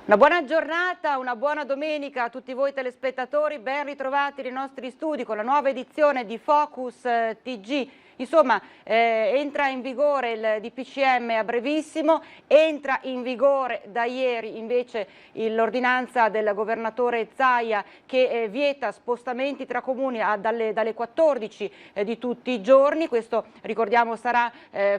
Una buona giornata, una buona domenica a tutti voi telespettatori, ben ritrovati nei nostri studi con la nuova edizione di Focus TG. Insomma, entra in vigore il DPCM a brevissimo, entra in vigore da ieri invece l'ordinanza del governatore Zaia che vieta spostamenti tra comuni dalle 14 di tutti i giorni. Questo, ricordiamo, sarà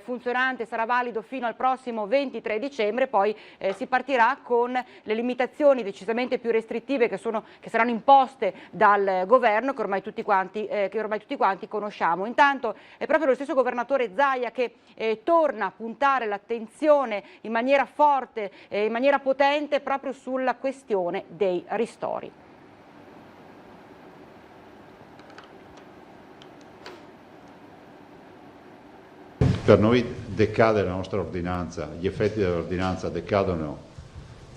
funzionante, sarà valido fino al prossimo 23 dicembre, poi si partirà con le limitazioni decisamente più restrittive che saranno imposte dal governo che ormai tutti quanti conosciamo. Intanto è proprio lo stesso governatore Zaia che torna a puntare l'attenzione in maniera forte, in maniera potente proprio sulla questione dei ristori. Per noi decade la nostra ordinanza, gli effetti dell'ordinanza decadono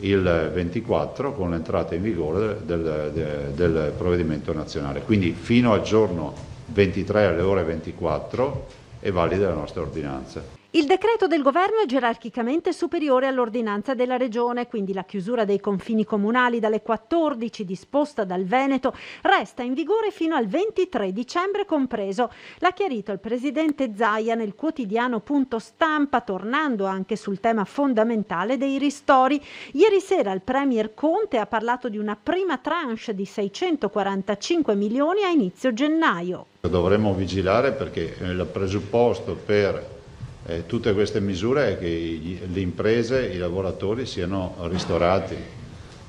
il 24 con l'entrata in vigore del provvedimento nazionale, quindi fino al giorno 23 alle ore 24 è valida la nostra ordinanza. Il decreto del governo è gerarchicamente superiore all'ordinanza della regione, quindi la chiusura dei confini comunali dalle 14 disposta dal Veneto resta in vigore fino al 23 dicembre compreso. L'ha chiarito il presidente Zaia nel quotidiano Punto Stampa, tornando anche sul tema fondamentale dei ristori. Ieri sera il premier Conte ha parlato di una prima tranche di 645 milioni a inizio gennaio. Dovremmo vigilare perché il presupposto per tutte queste misure è che le imprese, i lavoratori siano ristorati.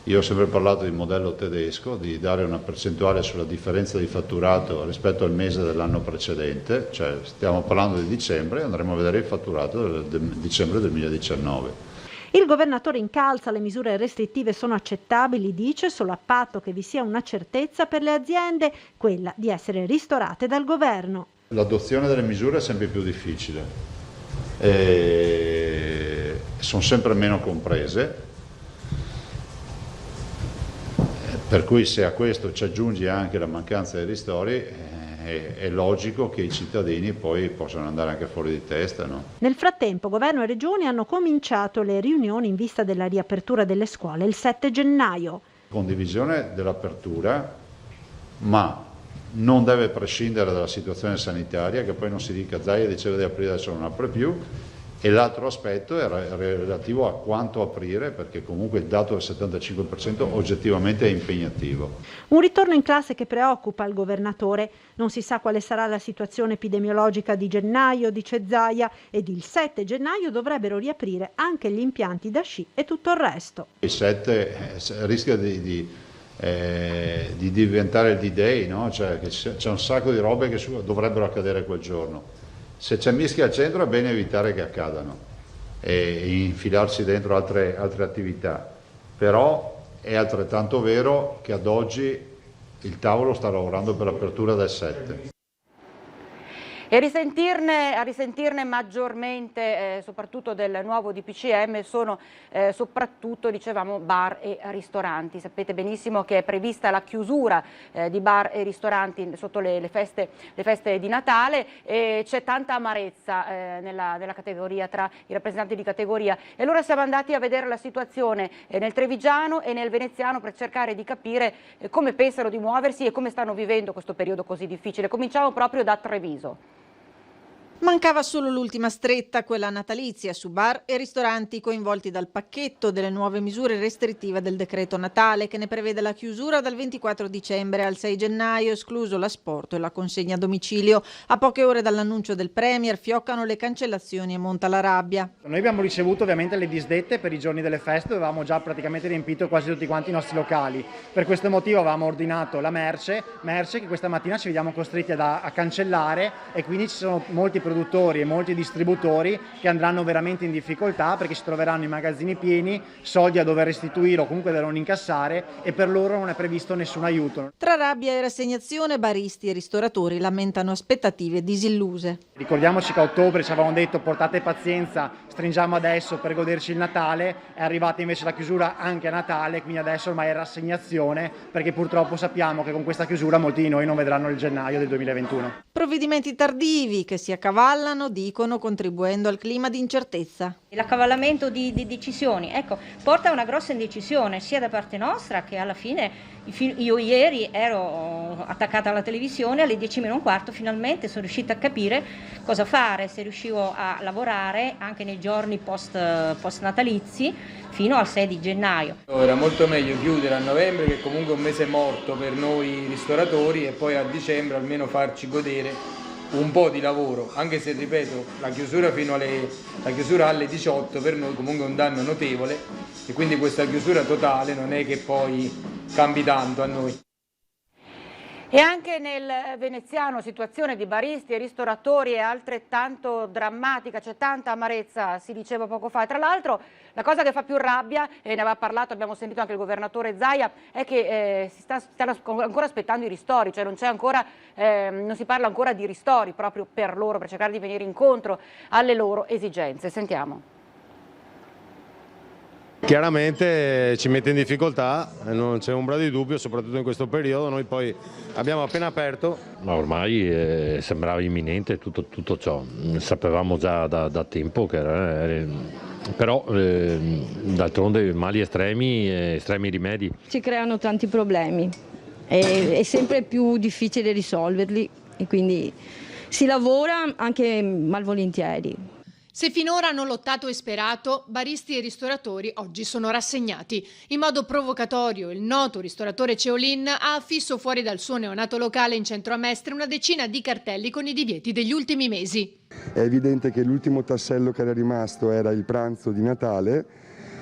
Io ho sempre parlato di modello tedesco, di dare una percentuale sulla differenza di fatturato rispetto al mese dell'anno precedente, cioè stiamo parlando di dicembre, andremo a vedere il fatturato del dicembre 2019. Il governatore incalza: le misure restrittive sono accettabili, dice, solo a patto che vi sia una certezza per le aziende, quella di essere ristorate dal governo. L'adozione delle misure è sempre più difficile. Sono sempre meno comprese, per cui se a questo ci aggiungi anche la mancanza dei ristori è logico che i cittadini poi possano andare anche fuori di testa, no? Nel frattempo governo e regioni hanno cominciato le riunioni in vista della riapertura delle scuole il 7 gennaio. Condivisione dell'apertura, ma non deve prescindere dalla situazione sanitaria, che poi non si dica Zaia diceva di aprire, adesso non apre più, e l'altro aspetto è relativo a quanto aprire, perché comunque il dato del 75% oggettivamente è impegnativo. Un ritorno in classe che preoccupa il governatore. Non si sa quale sarà la situazione epidemiologica di gennaio, dice Zaia, ed il 7 gennaio dovrebbero riaprire anche gli impianti da sci e tutto il resto. Il 7 rischia di diventare il D-Day, no? Cioè che c'è un sacco di robe che dovrebbero accadere quel giorno. Se c'è mischia al centro è bene evitare che accadano e infilarsi dentro altre attività, però è altrettanto vero che ad oggi il tavolo sta lavorando per l'apertura del 7. E a risentirne maggiormente, soprattutto del nuovo DPCM, sono soprattutto, dicevamo, bar e ristoranti. Sapete benissimo che è prevista la chiusura di bar e ristoranti sotto le feste di Natale, e c'è tanta amarezza nella categoria, tra i rappresentanti di categoria. E allora siamo andati a vedere la situazione nel trevigiano e nel veneziano per cercare di capire come pensano di muoversi e come stanno vivendo questo periodo così difficile. Cominciamo proprio da Treviso. Mancava solo l'ultima stretta, quella natalizia, su bar e ristoranti coinvolti dal pacchetto delle nuove misure restrittive del decreto Natale, che ne prevede la chiusura dal 24 dicembre al 6 gennaio, escluso l'asporto e la consegna a domicilio. A poche ore dall'annuncio del Premier fioccano le cancellazioni e monta la rabbia. Noi abbiamo ricevuto ovviamente le disdette per i giorni delle feste, dove avevamo già praticamente riempito quasi tutti quanti i nostri locali. Per questo motivo avevamo ordinato la merce che questa mattina ci vediamo costretti a cancellare, e quindi ci sono molti produttori e molti distributori che andranno veramente in difficoltà, perché si troveranno i magazzini pieni, soldi a dover restituire o comunque da non incassare, e per loro non è previsto nessun aiuto. Tra rabbia e rassegnazione, baristi e ristoratori lamentano aspettative disilluse. Ricordiamoci che a ottobre ci avevano detto portate pazienza, stringiamo adesso per goderci il Natale, è arrivata invece la chiusura anche a Natale, quindi adesso ormai è rassegnazione, perché purtroppo sappiamo che con questa chiusura molti di noi non vedranno il gennaio del 2021. Provvedimenti tardivi che si accavalcano accavallano, dicono, contribuendo al clima di incertezza. L'accavallamento di decisioni, ecco, porta a una grossa indecisione sia da parte nostra che alla fine io ieri ero attaccata alla televisione alle 10:15, finalmente sono riuscita a capire cosa fare, se riuscivo a lavorare anche nei giorni post natalizi fino al 6 di gennaio. Era molto meglio chiudere a novembre, che comunque è un mese morto per noi ristoratori, e poi a dicembre almeno farci godere un po' di lavoro, anche se, ripeto, la chiusura alle 18 per noi comunque è un danno notevole, e quindi questa chiusura totale non è che poi cambi tanto a noi. E anche nel veneziano situazione di baristi e ristoratori è altrettanto drammatica, c'è tanta amarezza, si diceva poco fa. E tra l'altro la cosa che fa più rabbia, e ne aveva parlato, abbiamo sentito anche il governatore Zaia, è che si stanno ancora aspettando i ristori, cioè non si parla ancora di ristori proprio per loro, per cercare di venire incontro alle loro esigenze. Sentiamo. Chiaramente ci mette in difficoltà, non c'è ombra di dubbio, soprattutto in questo periodo. Noi poi abbiamo appena aperto. Ma ormai sembrava imminente tutto ciò, sapevamo già da tempo che era, però d'altronde mali estremi rimedi. Ci creano tanti problemi, è sempre più difficile risolverli e quindi si lavora anche malvolentieri. Se finora hanno lottato e sperato, baristi e ristoratori oggi sono rassegnati. In modo provocatorio, il noto ristoratore Ceolin ha affisso fuori dal suo neonato locale in centro a Mestre una decina di cartelli con i divieti degli ultimi mesi. È evidente che l'ultimo tassello che era rimasto era il pranzo di Natale.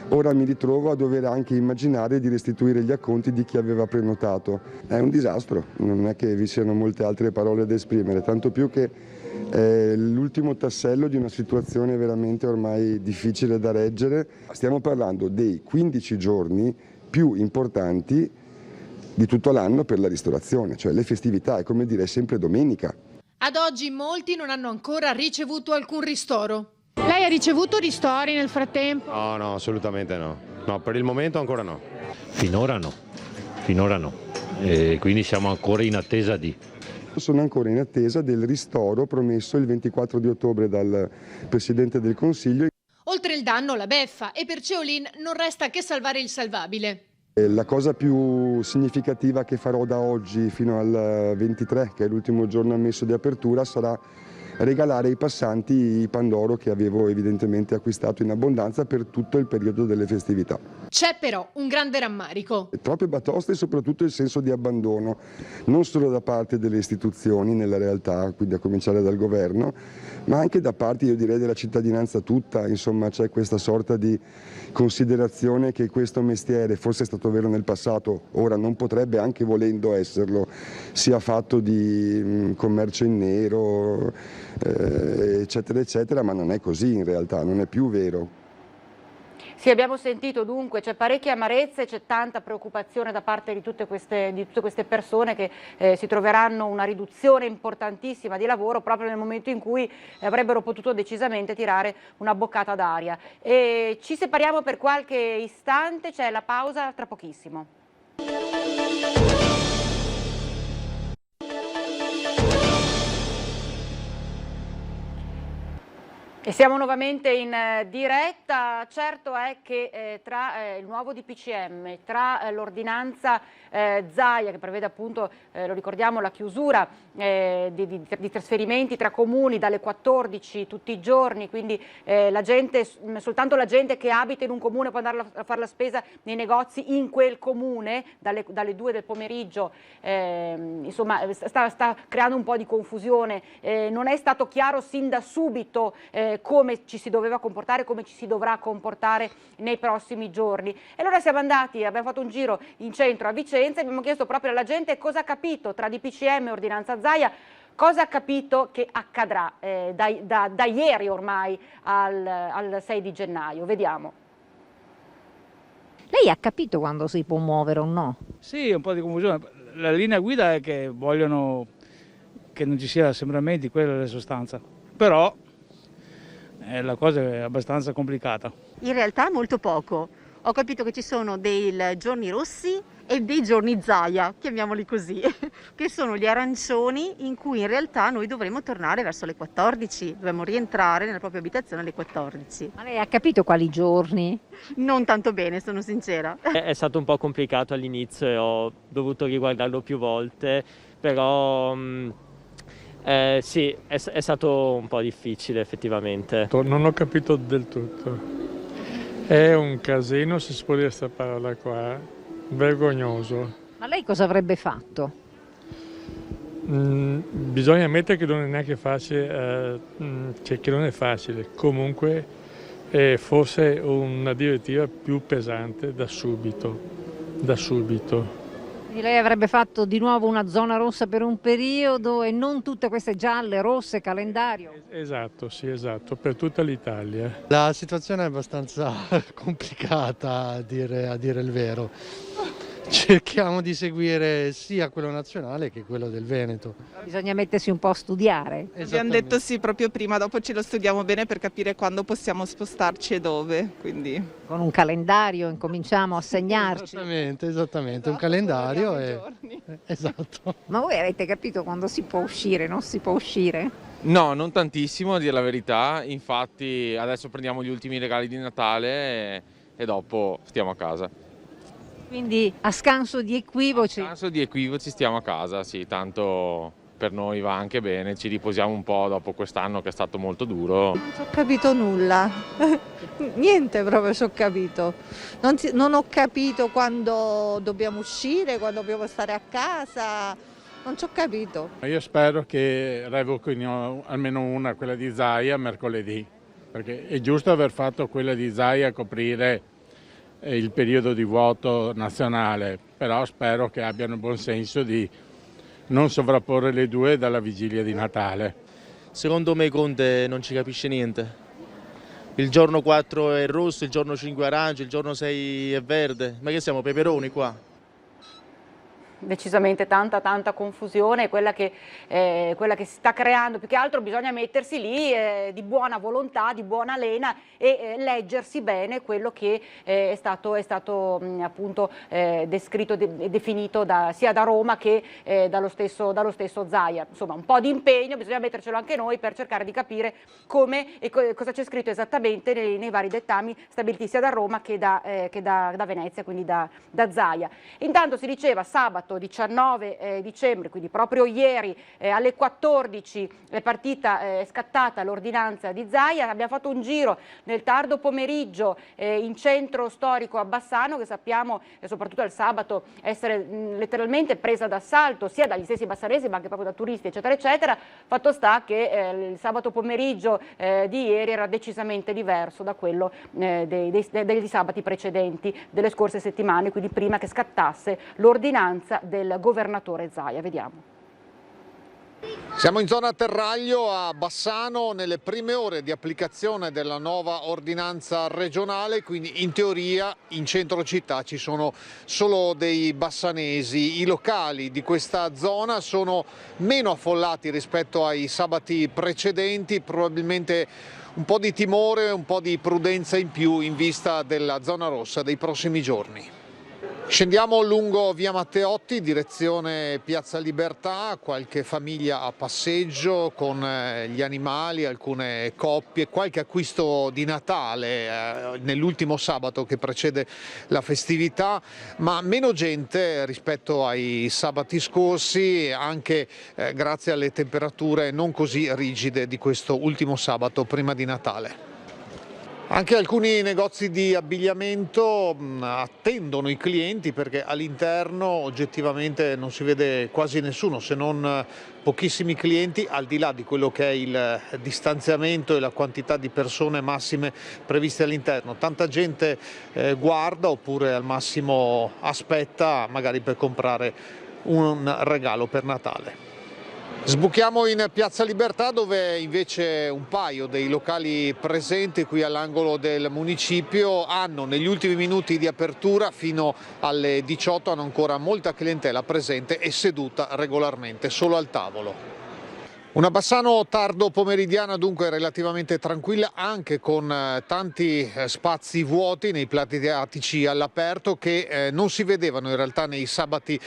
Ora mi ritrovo a dover anche immaginare di restituire gli acconti di chi aveva prenotato. È un disastro, non è che vi siano molte altre parole da esprimere, tanto più che è l'ultimo tassello di una situazione veramente ormai difficile da reggere. Stiamo parlando dei 15 giorni più importanti di tutto l'anno per la ristorazione, cioè le festività, è come dire, è sempre domenica. Ad oggi molti non hanno ancora ricevuto alcun ristoro. Lei ha ricevuto ristori nel frattempo? No, assolutamente no. No, per il momento ancora no. Finora no. E quindi siamo ancora in attesa di... Sono ancora in attesa del ristoro promesso il 24 di ottobre dal Presidente del Consiglio. Oltre il danno, la beffa, e per Ceolin non resta che salvare il salvabile. La cosa più significativa che farò da oggi fino al 23, che è l'ultimo giorno ammesso di apertura, sarà regalare ai passanti i Pandoro che avevo evidentemente acquistato in abbondanza per tutto il periodo delle festività. C'è però un grande rammarico. Troppe batoste e soprattutto il senso di abbandono, non solo da parte delle istituzioni nella realtà, quindi a cominciare dal governo, ma anche da parte, io direi, della cittadinanza tutta. Insomma, c'è questa sorta di considerazione che questo mestiere, forse è stato vero nel passato, ora non potrebbe, anche volendo esserlo, sia fatto di commercio in nero, eccetera eccetera, ma non è così in realtà, non è più vero. Sì, abbiamo sentito dunque, c'è parecchia amarezza e c'è tanta preoccupazione da parte di tutte queste persone che si troveranno una riduzione importantissima di lavoro proprio nel momento in cui avrebbero potuto decisamente tirare una boccata d'aria. Ci separiamo per qualche istante, c'è la pausa tra pochissimo. E siamo nuovamente in diretta. Certo è che tra il nuovo DPCM, tra l'ordinanza Zaia che prevede appunto, lo ricordiamo, la chiusura di trasferimenti tra comuni dalle 14 tutti i giorni, quindi soltanto la gente che abita in un comune può andare a fare la spesa nei negozi in quel comune dalle 2 del pomeriggio, insomma sta creando un po' di confusione, non è stato chiaro sin da subito come ci si doveva comportare, come ci si dovrà comportare nei prossimi giorni. E allora abbiamo fatto un giro in centro a Vicenza e abbiamo chiesto proprio alla gente cosa ha capito tra DPCM e ordinanza Zaia, cosa ha capito che accadrà da ieri ormai al 6 di gennaio. Vediamo. Lei ha capito quando si può muovere o no? Sì, un po' di confusione. La linea guida è che vogliono che non ci sia assembramenti, quella è la sostanza. Però la cosa è abbastanza complicata. In realtà molto poco. Ho capito che ci sono dei giorni rossi e dei giorni Zaia, chiamiamoli così, che sono gli arancioni in cui in realtà noi dovremo tornare verso le 14, dovremo rientrare nella propria abitazione alle 14. Ma lei ha capito quali giorni? Non tanto bene, sono sincera. È stato un po' complicato all'inizio e ho dovuto riguardarlo più volte, però sì, è stato un po' difficile effettivamente. Non ho capito del tutto. È un casino, se si può dire questa parola qua, vergognoso. Ma lei cosa avrebbe fatto? Bisogna ammettere che non è neanche facile, cioè che non è facile. Comunque forse una direttiva più pesante da subito. Quindi lei avrebbe fatto di nuovo una zona rossa per un periodo e non tutte queste gialle, rosse, calendario? Esatto, sì, esatto, per tutta l'Italia. La situazione è abbastanza complicata a dire il vero. Cerchiamo di seguire sia quello nazionale che quello del Veneto. Bisogna mettersi un po' a studiare. Abbiamo detto sì proprio prima, dopo ce lo studiamo bene per capire quando possiamo spostarci e dove. Quindi. Con un calendario incominciamo a segnarci. Esattamente, un calendario. Esatto. Ma voi avete capito quando si può uscire, non si può uscire? No, non tantissimo a dire la verità, infatti adesso prendiamo gli ultimi regali di Natale e dopo stiamo a casa. Quindi a scanso di equivoci? A scanso di equivoci stiamo a casa, sì, tanto per noi va anche bene, ci riposiamo un po' dopo quest'anno che è stato molto duro. Non ho capito nulla, niente proprio ci ho capito. Non ho capito quando dobbiamo uscire, quando dobbiamo stare a casa, non ci ho capito. Io spero che revochino almeno una, quella di Zaia, mercoledì, perché è giusto aver fatto quella di Zaia a coprire il periodo di vuoto nazionale, però spero che abbiano il buon senso di non sovrapporre le due dalla vigilia di Natale. Secondo me Conte non ci capisce niente. Il giorno 4 è rosso, il giorno 5 è arancio, il giorno 6 è verde. Ma che siamo, peperoni qua? Decisamente tanta confusione, quella che si sta creando. Più che altro bisogna mettersi lì di buona volontà, di buona lena e leggersi bene quello che è stato appunto descritto e definito sia da Roma che dallo stesso Zaia. Insomma, un po' di impegno bisogna mettercelo anche noi per cercare di capire come e cosa c'è scritto esattamente nei vari dettami stabiliti sia da Roma che da Venezia, quindi da Zaia. Intanto si diceva sabato 19 dicembre, quindi proprio ieri alle 14 è scattata l'ordinanza di Zaia. Abbiamo fatto un giro nel tardo pomeriggio in centro storico a Bassano, che sappiamo soprattutto il sabato essere letteralmente presa d'assalto sia dagli stessi bassanesi ma anche proprio da turisti eccetera eccetera. Fatto sta che il sabato pomeriggio di ieri era decisamente diverso da quello degli sabati precedenti, delle scorse settimane, quindi prima che scattasse l'ordinanza del governatore Zaia. Vediamo. Siamo in zona Terraglio a Bassano nelle prime ore di applicazione della nuova ordinanza regionale, quindi in teoria in centro città ci sono solo dei bassanesi. I locali di questa zona sono meno affollati rispetto ai sabati precedenti, probabilmente un po' di timore, un po' di prudenza in più in vista della zona rossa dei prossimi giorni. Scendiamo lungo via Matteotti, direzione Piazza Libertà, qualche famiglia a passeggio con gli animali, alcune coppie, qualche acquisto di Natale nell'ultimo sabato che precede la festività, ma meno gente rispetto ai sabati scorsi, anche grazie alle temperature non così rigide di questo ultimo sabato prima di Natale. Anche alcuni negozi di abbigliamento attendono i clienti perché all'interno oggettivamente non si vede quasi nessuno, se non pochissimi clienti, al di là di quello che è il distanziamento e la quantità di persone massime previste all'interno. Tanta gente guarda oppure al massimo aspetta magari per comprare un regalo per Natale. Sbuchiamo in Piazza Libertà dove invece un paio dei locali presenti qui all'angolo del municipio hanno negli ultimi minuti di apertura fino alle 18 hanno ancora molta clientela presente e seduta regolarmente solo al tavolo. Una Bassano tardo pomeridiana dunque relativamente tranquilla, anche con tanti spazi vuoti nei plati attici all'aperto che non si vedevano in realtà nei sabati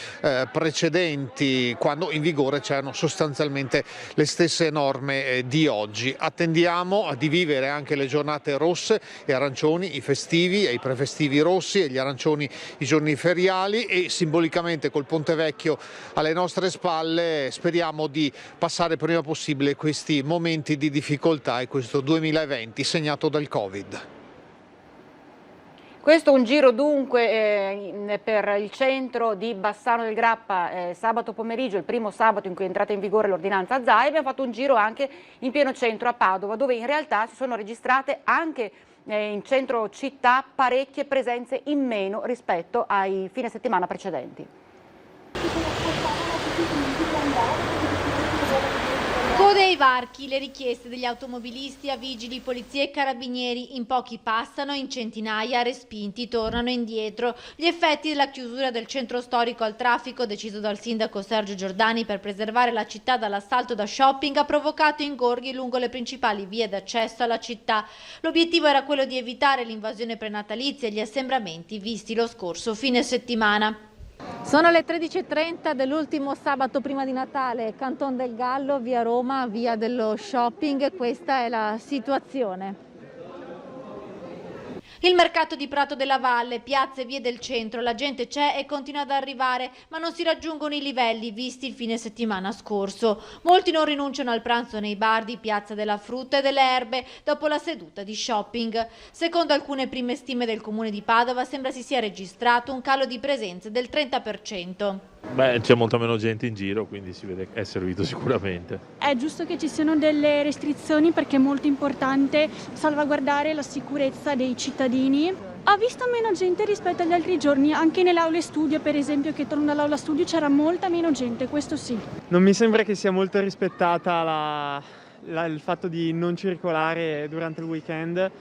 precedenti, quando in vigore c'erano sostanzialmente le stesse norme di oggi. Attendiamo di vivere anche le giornate rosse e arancioni, i festivi e i prefestivi rossi, e gli arancioni i giorni feriali, e simbolicamente col Ponte Vecchio alle nostre spalle speriamo di passare prima possibile questi momenti di difficoltà e questo 2020 segnato dal Covid. Questo è un giro dunque per il centro di Bassano del Grappa sabato pomeriggio, il primo sabato in cui è entrata in vigore l'ordinanza ZAI. Abbiamo fatto un giro anche in pieno centro a Padova, dove in realtà si sono registrate anche in centro città parecchie presenze in meno rispetto ai fine settimana precedenti. Code ai varchi, le richieste degli automobilisti a vigili, polizia e carabinieri. In pochi passano, in centinaia respinti tornano indietro. Gli effetti della chiusura del centro storico al traffico, deciso dal sindaco Sergio Giordani per preservare la città dall'assalto da shopping, ha provocato ingorghi lungo le principali vie d'accesso alla città. L'obiettivo era quello di evitare l'invasione prenatalizia e gli assembramenti visti lo scorso fine settimana. Sono le 13:30 dell'ultimo sabato prima di Natale, Canton del Gallo, via Roma, via dello shopping. Questa è la situazione. Il mercato di Prato della Valle, piazze e vie del centro, la gente c'è e continua ad arrivare, ma non si raggiungono i livelli visti il fine settimana scorso. Molti non rinunciano al pranzo nei bar di Piazza della Frutta e delle Erbe dopo la seduta di shopping. Secondo alcune prime stime del comune di Padova sembra si sia registrato un calo di presenze del 30%. Beh, c'è molta meno gente in giro, quindi si vede che è servito sicuramente. È giusto che ci siano delle restrizioni perché è molto importante salvaguardare la sicurezza dei cittadini. Ho visto meno gente rispetto agli altri giorni, anche nelle aule studio per esempio, che torno dall'aula studio c'era molta meno gente, questo sì. Non mi sembra che sia molto rispettata il fatto di non circolare durante il weekend.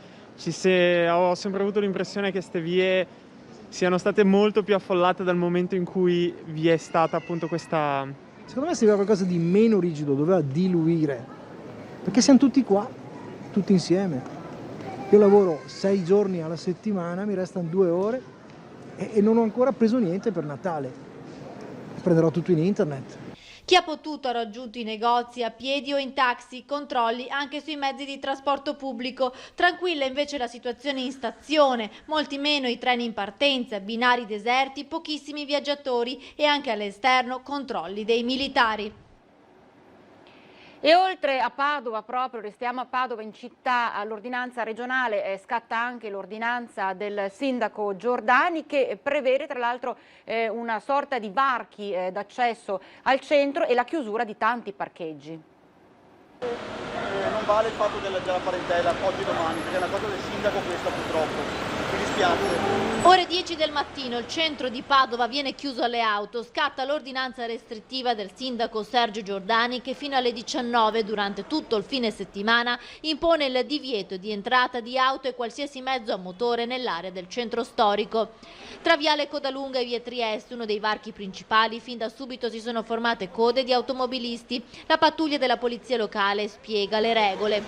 Ho sempre avuto l'impressione che queste vie siano state molto più affollate dal momento in cui vi è stata appunto questa... Secondo me serviva qualcosa di meno rigido, doveva diluire, perché siamo tutti qua, tutti insieme. Io lavoro 6 giorni alla settimana, mi restano 2 ore e non ho ancora preso niente per Natale. Prenderò tutto in internet. Chi ha potuto ha raggiunto i negozi a piedi o in taxi, controlli anche sui mezzi di trasporto pubblico. Tranquilla invece la situazione in stazione, molti meno i treni in partenza, binari deserti, pochissimi viaggiatori e anche all'esterno controlli dei militari. E oltre a Padova, proprio restiamo a Padova, in città, all'ordinanza regionale scatta anche l'ordinanza del sindaco Giordani, che prevede tra l'altro una sorta di varchi d'accesso al centro e la chiusura di tanti parcheggi. Non vale il fatto della parentela oggi e domani, perché è una cosa del sindaco questa purtroppo. Mi dispiace. Ore 10 del mattino, il centro di Padova viene chiuso alle auto, scatta l'ordinanza restrittiva del sindaco Sergio Giordani che fino alle 19 durante tutto il fine settimana impone il divieto di entrata di auto e qualsiasi mezzo a motore nell'area del centro storico. Tra Viale Codalunga e Via Trieste, uno dei varchi principali, fin da subito si sono formate code di automobilisti. La pattuglia della polizia locale spiega le regole.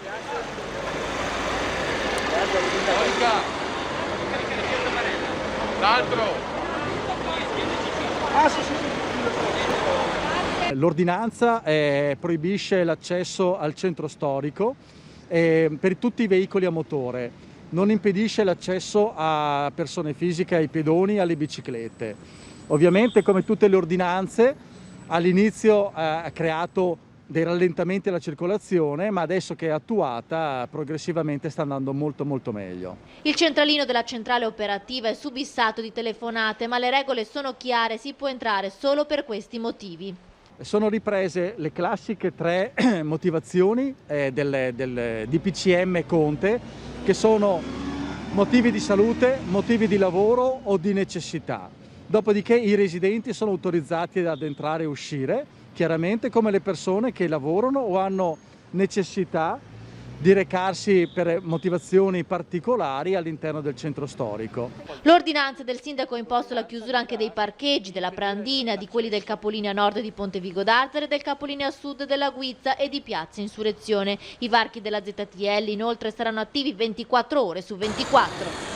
L'ordinanza proibisce l'accesso al centro storico per tutti i veicoli a motore, non impedisce l'accesso a persone fisiche, ai pedoni e alle biciclette. Ovviamente, come tutte le ordinanze, all'inizio ha creato dei rallentamenti alla circolazione, ma adesso che è attuata progressivamente sta andando molto meglio. Il centralino della centrale operativa è subissato di telefonate, ma le regole sono chiare, si può entrare solo per questi motivi. Sono riprese le classiche 3 motivazioni del DPCM Conte, che sono motivi di salute, motivi di lavoro o di necessità. Dopodiché i residenti sono autorizzati ad entrare e uscire, chiaramente come le persone che lavorano o hanno necessità di recarsi per motivazioni particolari all'interno del centro storico. L'ordinanza del sindaco ha imposto la chiusura anche dei parcheggi della Prandina, di quelli del capolinea nord di Ponte Vigo d'Arzere, del capolinea sud della Guizza e di Piazza Insurrezione. I varchi della ZTL inoltre saranno attivi 24 ore su 24.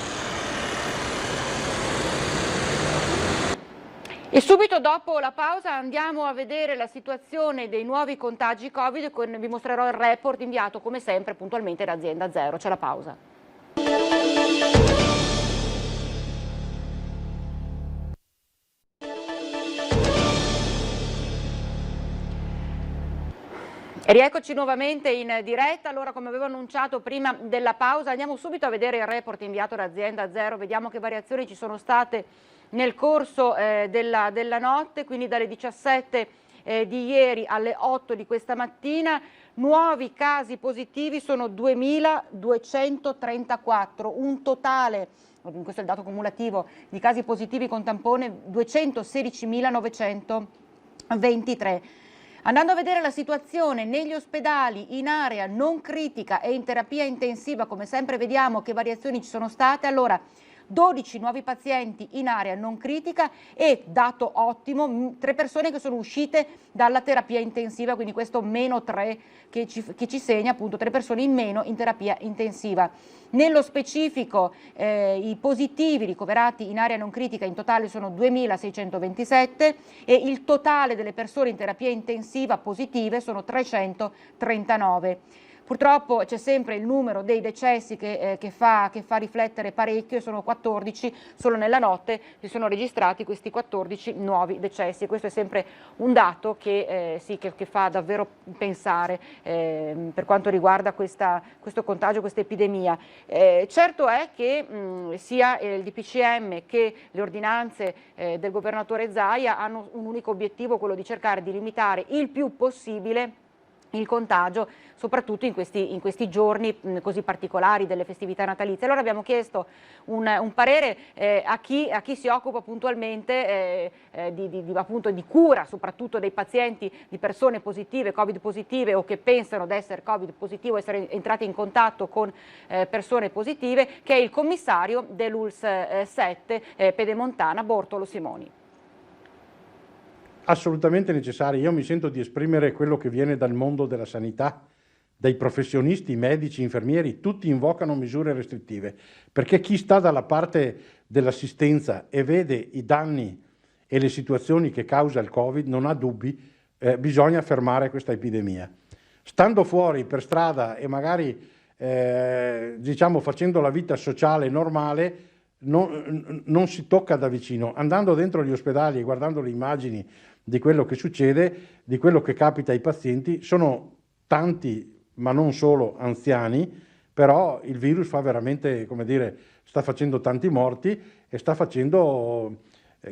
E subito dopo la pausa andiamo a vedere la situazione dei nuovi contagi Covid, vi mostrerò il report inviato come sempre puntualmente da Azienda Zero. C'è la pausa. E rieccoci nuovamente in diretta. Allora, come avevo annunciato prima della pausa, andiamo subito a vedere il report inviato da Azienda Zero, vediamo che variazioni ci sono state nel corso della notte, quindi dalle 17 di ieri alle 8 di questa mattina. Nuovi casi positivi sono 2.234, un totale, questo è il dato cumulativo, di casi positivi con tampone 216.923. Andando a vedere la situazione negli ospedali in area non critica e in terapia intensiva, come sempre vediamo che variazioni ci sono state. Allora, 12 nuovi pazienti in area non critica e, dato ottimo, 3 persone che sono uscite dalla terapia intensiva, quindi questo meno 3 che ci segna appunto 3 persone in meno in terapia intensiva. Nello specifico i positivi ricoverati in area non critica in totale sono 2.627 e il totale delle persone in terapia intensiva positive sono 339. Purtroppo c'è sempre il numero dei decessi che fa riflettere parecchio, e sono 14, solo nella notte si sono registrati questi 14 nuovi decessi, e questo è sempre un dato che fa davvero pensare per quanto riguarda questo contagio, questa epidemia. Certo è che sia il DPCM che le ordinanze del governatore Zaia hanno un unico obiettivo, quello di cercare di limitare il più possibile il contagio, soprattutto in questi giorni così particolari delle festività natalizie. Allora abbiamo chiesto un parere a chi si occupa puntualmente di cura soprattutto dei pazienti, di persone positive, Covid positive o che pensano di essere Covid positivo, essere entrati in contatto con persone positive, che è il commissario dell'ULSS 7 Pedemontana, Bortolo Simoni. Assolutamente necessario. Io mi sento di esprimere quello che viene dal mondo della sanità, dai professionisti, medici, infermieri, tutti invocano misure restrittive, perché chi sta dalla parte dell'assistenza e vede i danni e le situazioni che causa il Covid non ha dubbi, bisogna fermare questa epidemia. Stando fuori per strada e magari facendo la vita sociale normale, non si tocca da vicino. Andando dentro gli ospedali e guardando le immagini di quello che succede, di quello che capita ai pazienti, sono tanti, ma non solo anziani, però il virus fa veramente, sta facendo tanti morti e sta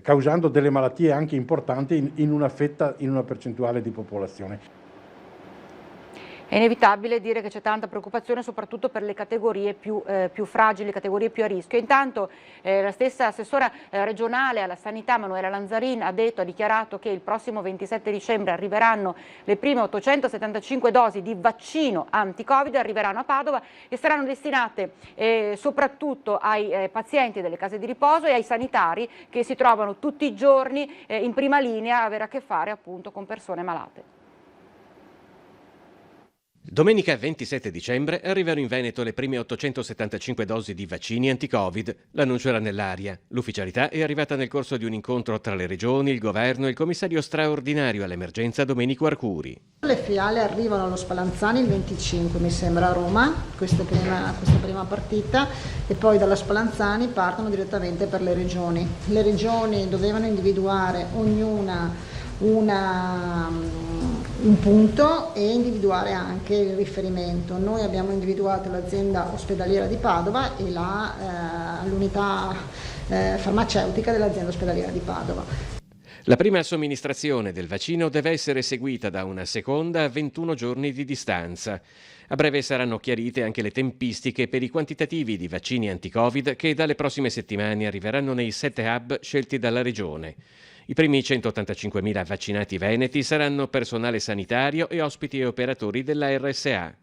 causando delle malattie anche importanti in una percentuale di popolazione. È inevitabile dire che c'è tanta preoccupazione soprattutto per le categorie più fragili, categorie più a rischio. Intanto la stessa assessora regionale alla sanità Manuela Lanzarin ha dichiarato che il prossimo 27 dicembre arriveranno le prime 875 dosi di vaccino anti-Covid, arriveranno a Padova e saranno destinate soprattutto ai pazienti delle case di riposo e ai sanitari che si trovano tutti i giorni in prima linea a avere a che fare appunto con persone malate. Domenica 27 dicembre arrivano in Veneto le prime 875 dosi di vaccini anti-Covid. L'annuncio era nell'aria. L'ufficialità è arrivata nel corso di un incontro tra le regioni, il governo e il commissario straordinario all'emergenza Domenico Arcuri. Le fiale arrivano allo Spallanzani il 25, mi sembra, a Roma, questa prima partita, e poi dalla Spallanzani partono direttamente per le regioni. Le regioni dovevano individuare ognuna un punto e individuare anche il riferimento. Noi abbiamo individuato l'azienda ospedaliera di Padova e l'unità farmaceutica dell'azienda ospedaliera di Padova. La prima somministrazione del vaccino deve essere seguita da una seconda a 21 giorni di distanza. A breve saranno chiarite anche le tempistiche per i quantitativi di vaccini anti-Covid che dalle prossime settimane arriveranno nei 7 hub scelti dalla Regione. I primi 185.000 vaccinati veneti saranno personale sanitario e ospiti e operatori della RSA.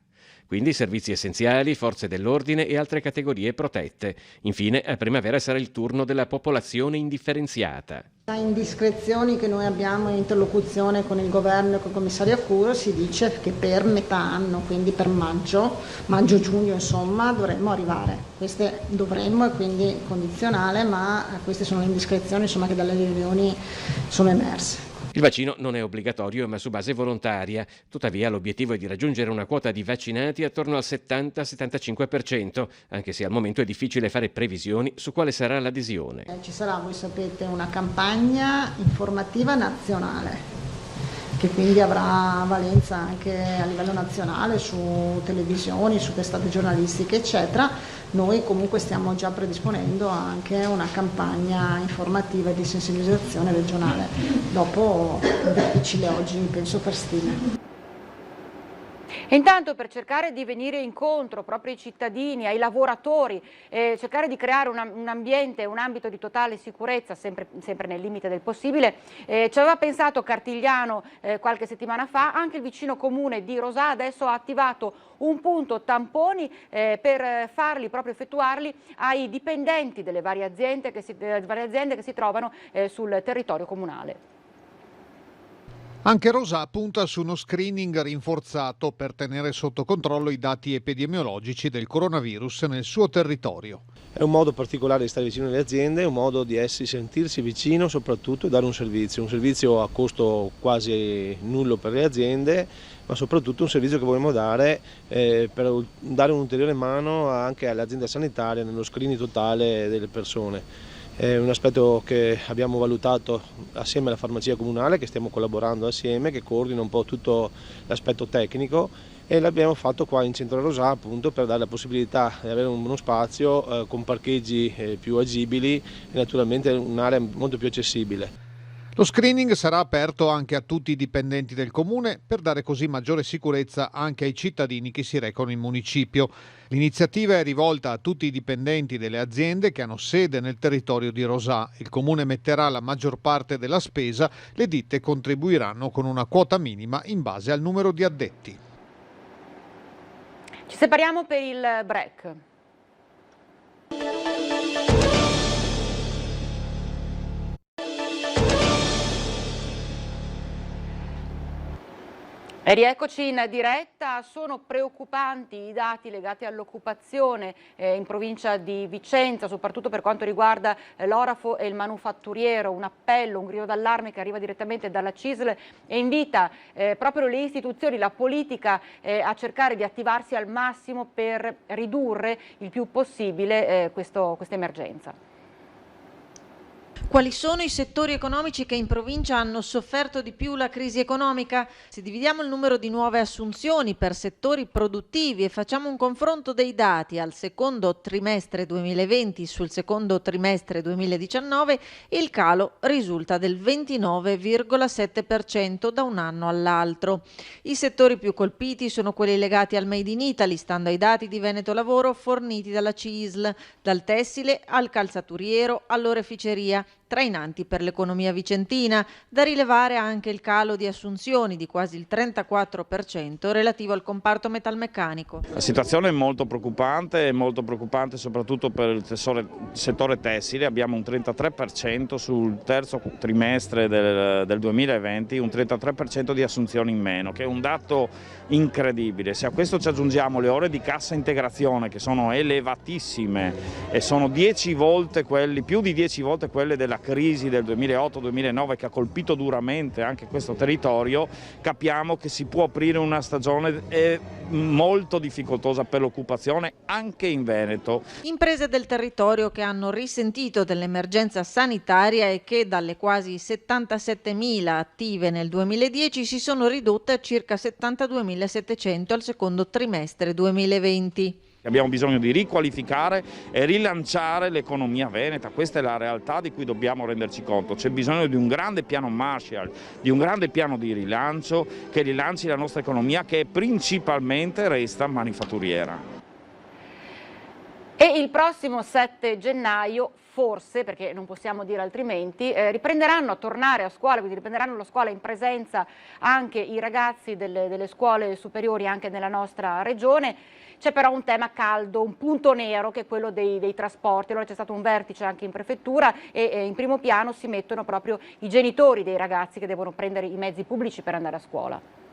quindi servizi essenziali, forze dell'ordine e altre categorie protette. Infine, a primavera sarà il turno della popolazione indifferenziata. Indiscrezioni che noi abbiamo in interlocuzione con il governo e con il commissario Curo, si dice che per metà anno, quindi per maggio-giugno insomma, dovremmo arrivare. Queste dovremmo, e quindi condizionale, ma queste sono le indiscrezioni insomma, che dalle riunioni sono emerse. Il vaccino non è obbligatorio ma su base volontaria, tuttavia l'obiettivo è di raggiungere una quota di vaccinati attorno al 70-75%, anche se al momento è difficile fare previsioni su quale sarà l'adesione. Ci sarà, voi sapete, una campagna informativa nazionale, che quindi avrà valenza anche a livello nazionale su televisioni, su testate giornalistiche eccetera. Noi comunque stiamo già predisponendo anche una campagna informativa e di sensibilizzazione regionale. Dopo è difficile oggi, penso, per stime. E intanto, per cercare di venire incontro proprio ai cittadini, ai lavoratori, cercare di creare un ambiente, un ambito di totale sicurezza, sempre nel limite del possibile, ci aveva pensato Cartigliano qualche settimana fa. Anche il vicino comune di Rosà adesso ha attivato un punto tamponi per effettuarli ai dipendenti delle varie aziende che si trovano sul territorio comunale. Anche Rosà punta su uno screening rinforzato per tenere sotto controllo i dati epidemiologici del coronavirus nel suo territorio. È un modo particolare di stare vicino alle aziende, un modo di sentirsi vicino soprattutto e dare un servizio a costo quasi nullo per le aziende, ma soprattutto un servizio che vogliamo dare per dare un'ulteriore mano anche all'azienda sanitaria nello screening totale delle persone. È un aspetto che abbiamo valutato assieme alla farmacia comunale, che stiamo collaborando assieme, che coordina un po' tutto l'aspetto tecnico, e l'abbiamo fatto qua in centro a Rosà appunto per dare la possibilità di avere uno spazio con parcheggi più agibili e naturalmente un'area molto più accessibile. Lo screening sarà aperto anche a tutti i dipendenti del comune per dare così maggiore sicurezza anche ai cittadini che si recano in municipio. L'iniziativa è rivolta a tutti i dipendenti delle aziende che hanno sede nel territorio di Rosà. Il comune metterà la maggior parte della spesa, le ditte contribuiranno con una quota minima in base al numero di addetti. Ci separiamo per il break. E rieccoci in diretta. Sono preoccupanti i dati legati all'occupazione in provincia di Vicenza, soprattutto per quanto riguarda l'orafo e il manufatturiero. Un appello, un grido d'allarme che arriva direttamente dalla CISL e invita proprio le istituzioni, la politica a cercare di attivarsi al massimo per ridurre il più possibile questa emergenza. Quali sono i settori economici che in provincia hanno sofferto di più la crisi economica? Se dividiamo il numero di nuove assunzioni per settori produttivi e facciamo un confronto dei dati al secondo trimestre 2020 sul secondo trimestre 2019, il calo risulta del 29,7% da un anno all'altro. I settori più colpiti sono quelli legati al Made in Italy, stando ai dati di Veneto Lavoro forniti dalla CISL, dal tessile al calzaturiero all'oreficeria, trainanti per l'economia vicentina. Da rilevare anche il calo di assunzioni di quasi il 34% relativo al comparto metalmeccanico. La situazione è molto preoccupante soprattutto per il settore tessile. Abbiamo un 33% sul terzo trimestre del 2020, un 33% di assunzioni in meno, che è un dato incredibile. Se a questo ci aggiungiamo le ore di cassa integrazione, che sono elevatissime e sono più di 10 volte quelle della crisi del 2008-2009, che ha colpito duramente anche questo territorio, capiamo che si può aprire una stagione molto difficoltosa per l'occupazione anche in Veneto. Imprese del territorio che hanno risentito dell'emergenza sanitaria e che dalle quasi 77.000 attive nel 2010 si sono ridotte a circa 72.700 al secondo trimestre 2020. Abbiamo bisogno di riqualificare e rilanciare l'economia veneta, questa è la realtà di cui dobbiamo renderci conto. C'è bisogno di un grande piano Marshall, di un grande piano di rilancio che rilanci la nostra economia, che principalmente resta manifatturiera. E il prossimo 7 gennaio, forse, perché non possiamo dire altrimenti, riprenderanno a tornare a scuola, quindi riprenderanno la scuola in presenza anche i ragazzi delle scuole superiori anche nella nostra regione. C'è però un tema caldo, un punto nero, che è quello dei trasporti. Allora c'è stato un vertice anche in prefettura e in primo piano si mettono proprio i genitori dei ragazzi che devono prendere i mezzi pubblici per andare a scuola.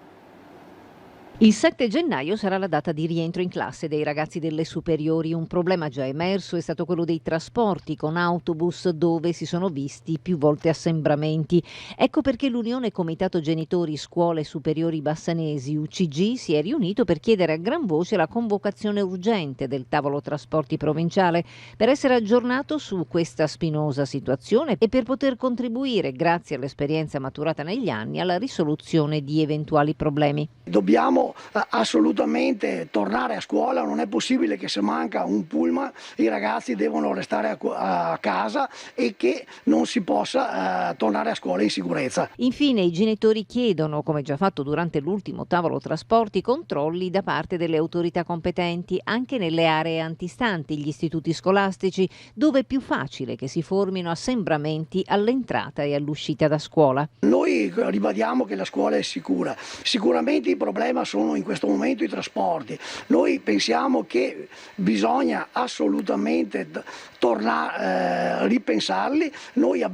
Il 7 gennaio sarà la data di rientro in classe dei ragazzi delle superiori. Un problema già emerso è stato quello dei trasporti con autobus, dove si sono visti più volte assembramenti. Ecco perché l'Unione Comitato Genitori Scuole Superiori Bassanesi UCG si è riunito per chiedere a gran voce la convocazione urgente del tavolo trasporti provinciale per essere aggiornato su questa spinosa situazione e per poter contribuire, grazie all'esperienza maturata negli anni, alla risoluzione di eventuali problemi. Dobbiamo assolutamente tornare a scuola, non è possibile che se manca un pullman i ragazzi devono restare a casa e che non si possa tornare a scuola in sicurezza. Infine i genitori chiedono, come già fatto durante l'ultimo tavolo trasporti, controlli da parte delle autorità competenti anche nelle aree antistanti gli istituti scolastici, dove è più facile che si formino assembramenti all'entrata e all'uscita da scuola. Noi ribadiamo che la scuola è sicura, sicuramente il problema sono in questo momento i trasporti. Noi pensiamo che bisogna assolutamente tornare, ripensarli. Noi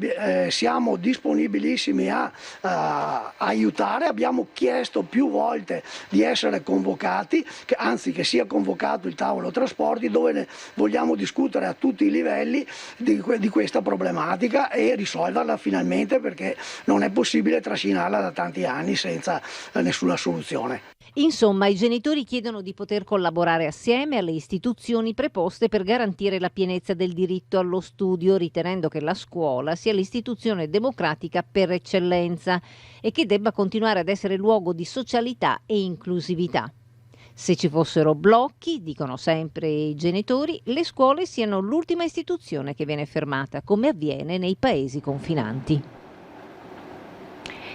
siamo disponibilissimi a aiutare, abbiamo chiesto più volte di essere convocati, anzi che sia convocato il tavolo trasporti, dove vogliamo discutere a tutti i livelli di questa problematica e risolverla finalmente, perché non è possibile trascinarla da tanti anni senza nessuna soluzione. Insomma, i genitori chiedono di poter collaborare assieme alle istituzioni preposte per garantire la pienezza del diritto allo studio, ritenendo che la scuola sia l'istituzione democratica per eccellenza e che debba continuare ad essere luogo di socialità e inclusività. Se ci fossero blocchi, dicono sempre i genitori, le scuole siano l'ultima istituzione che viene fermata, come avviene nei paesi confinanti.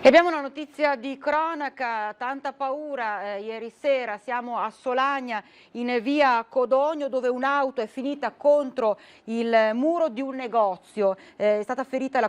E abbiamo una notizia di cronaca, tanta paura ieri sera, siamo a Solagna in via Codogno, dove un'auto è finita contro il muro di un negozio. È rimasta ferita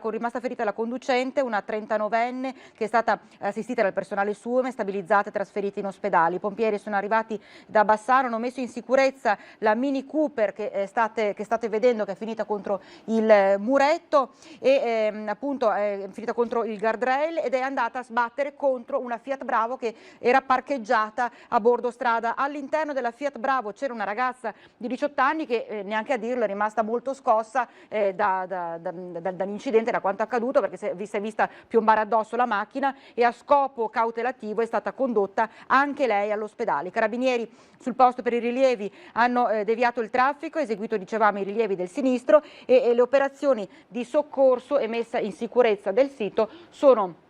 la conducente, una 39enne che è stata assistita dal personale SUEM, stabilizzata e trasferita in ospedale. I pompieri sono arrivati da Bassano, hanno messo in sicurezza la Mini Cooper che state vedendo, che è finita contro il muretto e appunto è finita contro il guardrail ed è andata a sbattere contro una Fiat Bravo che era parcheggiata a bordo strada. All'interno della Fiat Bravo c'era una ragazza di 18 anni che neanche a dirlo è rimasta molto scossa dall'incidente, da quanto accaduto, perché si è vista piombare addosso la macchina e a scopo cautelativo è stata condotta anche lei all'ospedale. I carabinieri sul posto per i rilievi hanno deviato il traffico, eseguito, dicevamo, i rilievi del sinistro e le operazioni di soccorso e messa in sicurezza del sito sono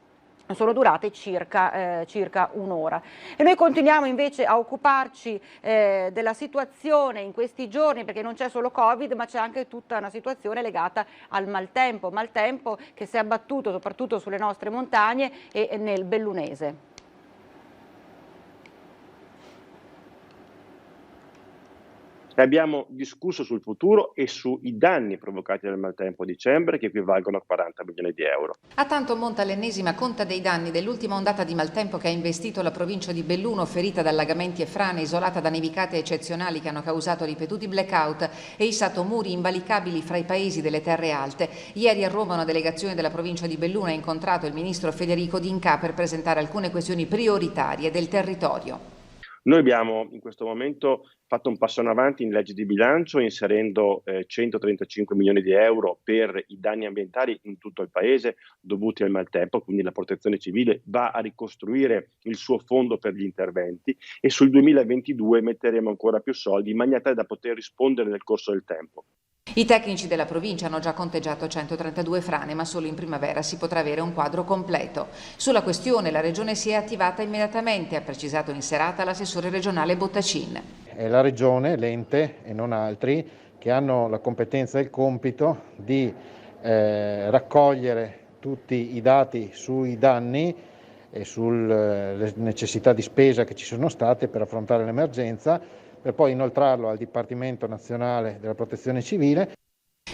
durate circa un'ora. E noi continuiamo invece a occuparci della situazione in questi giorni, perché non c'è solo Covid, ma c'è anche tutta una situazione legata al maltempo che si è abbattuto soprattutto sulle nostre montagne e nel Bellunese. Abbiamo discusso sul futuro e sui danni provocati dal maltempo a dicembre, che equivalgono a 40 milioni di euro. A tanto monta l'ennesima conta dei danni dell'ultima ondata di maltempo che ha investito la provincia di Belluno, ferita da allagamenti e frane, isolata da nevicate eccezionali che hanno causato ripetuti blackout e issato muri invalicabili fra i paesi delle terre alte. Ieri a Roma una delegazione della provincia di Belluno ha incontrato il ministro Federico D'Inca per presentare alcune questioni prioritarie del territorio. Noi abbiamo in questo momento fatto un passo in avanti in legge di bilancio, inserendo 135 milioni di euro per i danni ambientali in tutto il paese dovuti al maltempo, quindi la Protezione Civile va a ricostruire il suo fondo per gli interventi e sul 2022 metteremo ancora più soldi in maniera tale da poter rispondere nel corso del tempo. I tecnici della provincia hanno già conteggiato 132 frane, ma solo in primavera si potrà avere un quadro completo. Sulla questione la Regione si è attivata immediatamente, ha precisato in serata l'assessore regionale Bottacin. È la Regione, l'ente e non altri, che hanno la competenza e il compito di raccogliere tutti i dati sui danni e sulle necessità di spesa che ci sono state per affrontare l'emergenza, per poi inoltrarlo al Dipartimento Nazionale della Protezione Civile.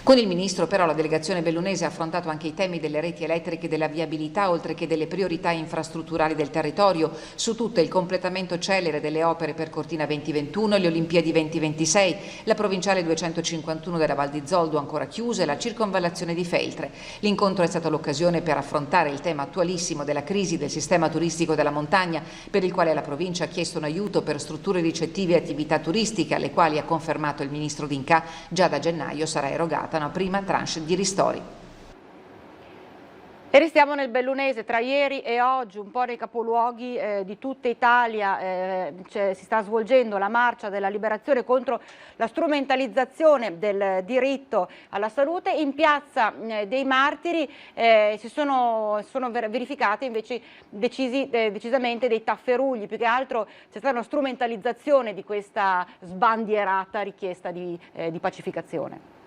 Con il Ministro però la delegazione bellunese ha affrontato anche i temi delle reti elettriche e della viabilità, oltre che delle priorità infrastrutturali del territorio, su tutto il completamento celere delle opere per Cortina 2021 e le Olimpiadi 2026, la provinciale 251 della Val di Zoldo ancora chiusa e la circonvallazione di Feltre. L'incontro è stato l'occasione per affrontare il tema attualissimo della crisi del sistema turistico della montagna, per il quale la provincia ha chiesto un aiuto per strutture ricettive e attività turistiche, alle quali ha confermato il Ministro D'Incà già da gennaio sarà erogata una prima tranche di ristori. E restiamo nel bellunese. Tra ieri e oggi un po' nei capoluoghi di tutta Italia si sta svolgendo la marcia della liberazione contro la strumentalizzazione del diritto alla salute. In piazza dei Martiri si sono verificati invece decisamente dei tafferugli, più che altro c'è stata una strumentalizzazione di questa sbandierata richiesta di pacificazione.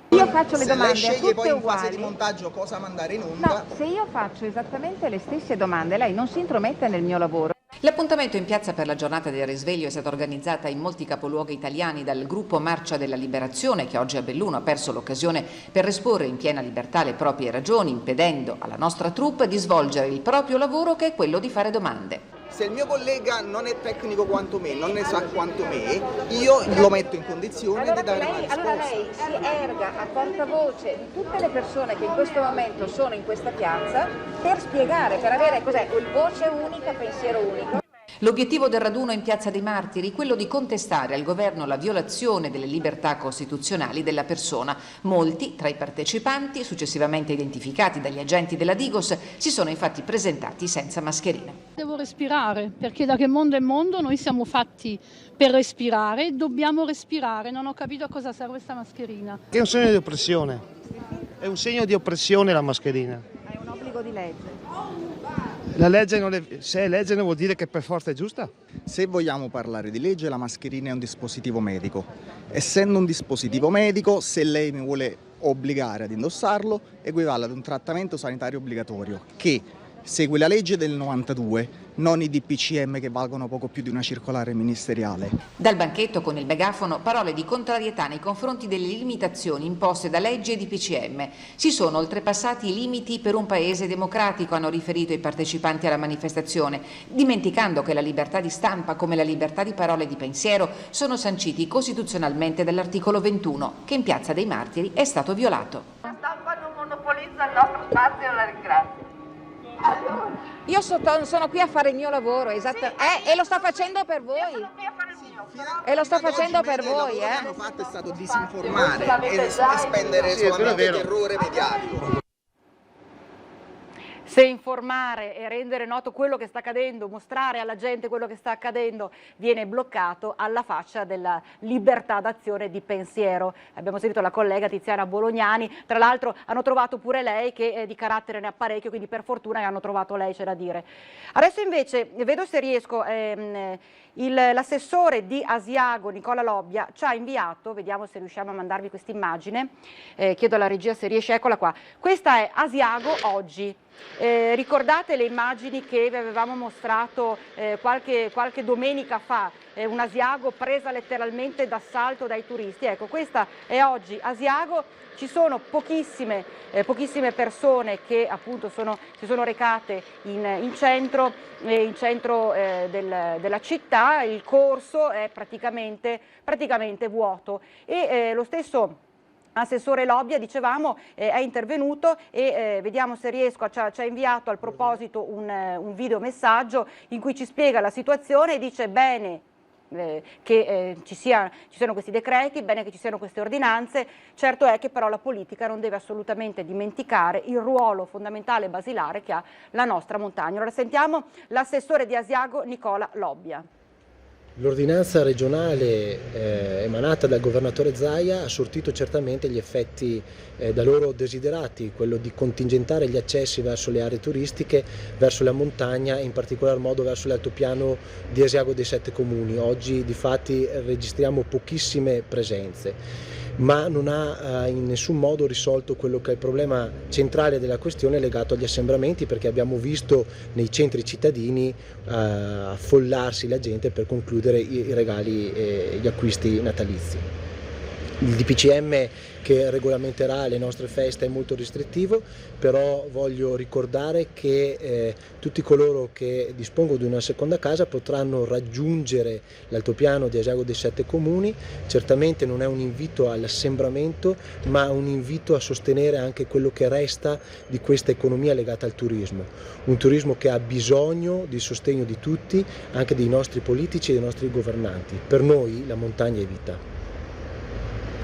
Io faccio le domande lei a sceglie tutte poi in uguali. fase di montaggio cosa mandare in onda. No, se io faccio esattamente le stesse domande, lei non si intromette nel mio lavoro. L'appuntamento in piazza per la giornata del risveglio è stata organizzata in molti capoluoghi italiani dal gruppo Marcia della Liberazione, che oggi a Belluno ha perso l'occasione per esporre in piena libertà le proprie ragioni, impedendo alla nostra troupe di svolgere il proprio lavoro, che è quello di fare domande. Se il mio collega non è tecnico quanto me, non ne sa quanto me, io lo metto in condizione di dare una risposta. Allora lei si erga a portavoce di tutte le persone che in questo momento sono in questa piazza per spiegare, per avere cos'è il voce unica, pensiero unico. L'obiettivo del raduno in Piazza dei Martiri è quello di contestare al governo la violazione delle libertà costituzionali della persona. Molti tra i partecipanti, successivamente identificati dagli agenti della Digos, si sono infatti presentati senza mascherine. Devo respirare, perché da che mondo è mondo noi siamo fatti per respirare, dobbiamo respirare. Non ho capito a cosa serve questa mascherina. È un segno di oppressione, è un segno di oppressione la mascherina. È un obbligo di legge. La legge se è legge non vuol dire che per forza è giusta? Se vogliamo parlare di legge, la mascherina è un dispositivo medico. Essendo un dispositivo medico, se lei mi vuole obbligare ad indossarlo, equivale ad un trattamento sanitario obbligatorio che segue la legge del 92, non i DPCM che valgono poco più di una circolare ministeriale. Dal banchetto con il megafono parole di contrarietà nei confronti delle limitazioni imposte da legge e DPCM. Si sono oltrepassati i limiti per un paese democratico, hanno riferito i partecipanti alla manifestazione, dimenticando che la libertà di stampa come la libertà di parola e di pensiero sono sanciti costituzionalmente dall'articolo 21, che in Piazza dei Martiri è stato violato. La stampa non monopolizza il nostro spazio, la ringrazio. Io sono qui a fare il mio lavoro, e lo sto facendo per voi. E lo sto facendo per voi. Il lavoro che hanno fatto è stato disinformare e spendere solamente terrore mediatico. Se informare e rendere noto quello che sta accadendo, mostrare alla gente quello che sta accadendo viene bloccato, alla faccia della libertà d'azione e di pensiero. Abbiamo sentito la collega Tiziana Bolognani, tra l'altro hanno trovato pure lei che di carattere ne ha parecchio, quindi per fortuna hanno trovato lei, c'è da dire. Adesso invece vedo se riesco, l'assessore di Asiago Nicola Lobbia ci ha inviato, vediamo se riusciamo a mandarvi questa immagine, chiedo alla regia se riesce, eccola qua. Questa è Asiago oggi. Ricordate le immagini che vi avevamo mostrato qualche domenica fa, un Asiago presa letteralmente d'assalto dai turisti? Ecco, questa è oggi Asiago, ci sono pochissime persone che appunto si sono recate in centro della città, il corso è praticamente vuoto e lo stesso Assessore Lobbia, dicevamo, è intervenuto e vediamo se riesco, ci ha inviato al proposito un videomessaggio in cui ci spiega la situazione e dice bene che ci siano questi decreti, bene che ci siano queste ordinanze, certo è che però la politica non deve assolutamente dimenticare il ruolo fondamentale e basilare che ha la nostra montagna. Allora sentiamo l'assessore di Asiago Nicola Lobbia. L'ordinanza regionale emanata dal governatore Zaia ha sortito certamente gli effetti da loro desiderati, quello di contingentare gli accessi verso le aree turistiche, verso la montagna e in particolar modo verso l'altopiano di Asiago dei 7 comuni. Oggi difatti registriamo pochissime presenze. ma non ha in nessun modo risolto quello che è il problema centrale della questione legato agli assembramenti, perché abbiamo visto nei centri cittadini affollarsi la gente per concludere i regali e gli acquisti natalizi. Il DPCM che regolamenterà le nostre feste è molto restrittivo, però voglio ricordare che tutti coloro che dispongono di una seconda casa potranno raggiungere l'altopiano di Asiago dei 7 Comuni. Certamente non è un invito all'assembramento, ma un invito a sostenere anche quello che resta di questa economia legata al turismo. Un turismo che ha bisogno di sostegno di tutti, anche dei nostri politici e dei nostri governanti. Per noi la montagna è vita.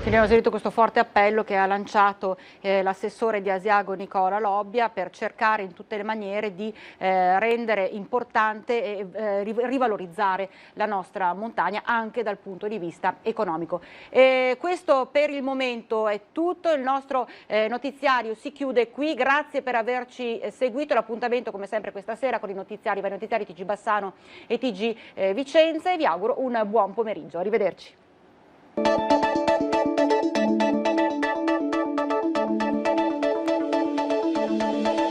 Abbiamo sentito questo forte appello che ha lanciato l'assessore di Asiago Nicola Lobbia per cercare in tutte le maniere di rendere importante e rivalorizzare la nostra montagna anche dal punto di vista economico. Questo per il momento è tutto, il nostro notiziario si chiude qui, grazie per averci seguito, l'appuntamento come sempre questa sera con i vari notiziari TG Bassano e TG Vicenza e vi auguro un buon pomeriggio, arrivederci.